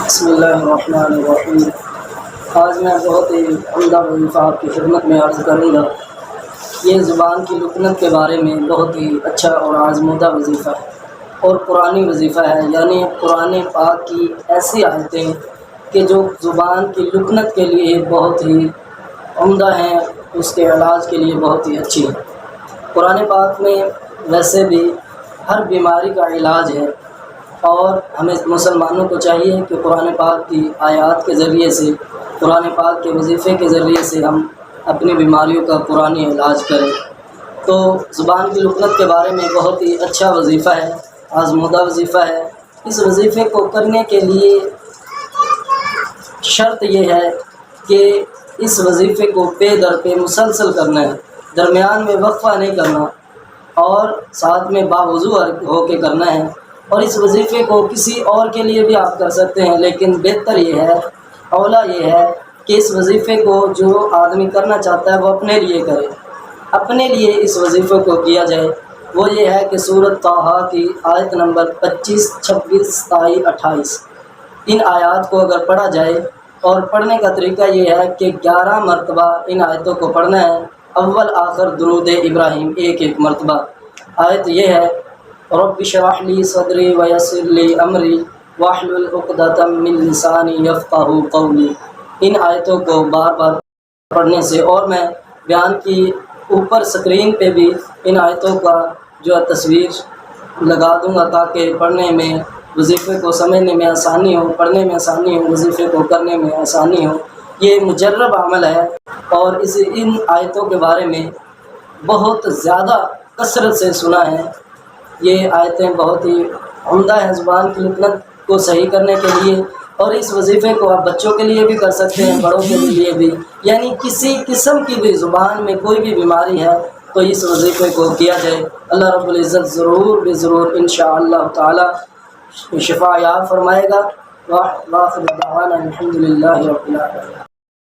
بسم اللہ الرحمن الرحیم۔ آج میں بہت ہی عمدہ وظیفہ آپ کی خدمت میں عرض کروں گا۔ یہ زبان کی لکنت کے بارے میں بہت ہی اچھا اور آزمودہ وظیفہ ہے اور قرآنی وظیفہ ہے، یعنی قرآن پاک کی ایسی آیتیں کہ جو زبان کی لکنت کے لیے بہت ہی عمدہ ہیں، اس کے علاج کے لیے بہت ہی اچھی ہیں۔ قرآن پاک میں ویسے بھی ہر بیماری کا علاج ہے، اور ہمیں مسلمانوں کو چاہیے کہ قرآن پاک کی آیات کے ذریعے سے، قرآن پاک کے وظیفے کے ذریعے سے ہم اپنی بیماریوں کا قرآنی علاج کریں۔ تو زبان کی لکنت کے بارے میں بہت ہی اچھا وظیفہ ہے، آزمودہ وظیفہ ہے۔ اس وظیفے کو کرنے کے لیے شرط یہ ہے کہ اس وظیفے کو پے در پے مسلسل کرنا ہے، درمیان میں وقفہ نہیں کرنا، اور ساتھ میں باوضو ہو کے کرنا ہے۔ اور اس وظیفے کو کسی اور کے لیے بھی آپ کر سکتے ہیں، لیکن بہتر یہ ہے، اولا یہ ہے کہ اس وظیفے کو جو آدمی کرنا چاہتا ہے وہ اپنے لیے کرے، اپنے لیے اس وظیفے کو کیا جائے۔ وہ یہ ہے کہ سورۃ طٰہٰ کی آیت نمبر 25، 26، 27، 28 ان آیات کو اگر پڑھا جائے، اور پڑھنے کا طریقہ یہ ہے کہ 11 مرتبہ ان آیتوں کو پڑھنا ہے، اول آخر درود ابراہیم ایک مرتبہ۔ آیت یہ ہے، رب اشرح لی صدری ویسر لی امری واحلل عقدۃ من لسانی یفقہوا قولی۔ ان آیتوں کو بار بار پڑھنے سے، اور میں بیان کی اوپر سکرین پہ بھی ان آیتوں کا جو تصویر لگا دوں گا تاکہ پڑھنے میں، وظیفے کو سمجھنے میں آسانی ہو، پڑھنے میں آسانی ہو، وظیفے کو کرنے میں آسانی ہو۔ یہ مجرب عمل ہے، اور ان آیتوں کے بارے میں بہت زیادہ کثرت سے سنا ہے۔ یہ آیتیں بہت ہی عمدہ ہیں زبان کی لکنت کو صحیح کرنے کے لیے، اور اس وظیفے کو آپ بچوں کے لیے بھی کر سکتے ہیں، بڑوں کے لیے بھی، یعنی کسی قسم کی بھی زبان میں کوئی بھی بیماری ہے تو اس وظیفے کو کیا جائے۔ اللہ رب العزت ضرور بے ضرور انشاءاللہ تعالی شفا یاب فرمائے گا۔ وآخر دعوانا الحمد للہ رب العالمین۔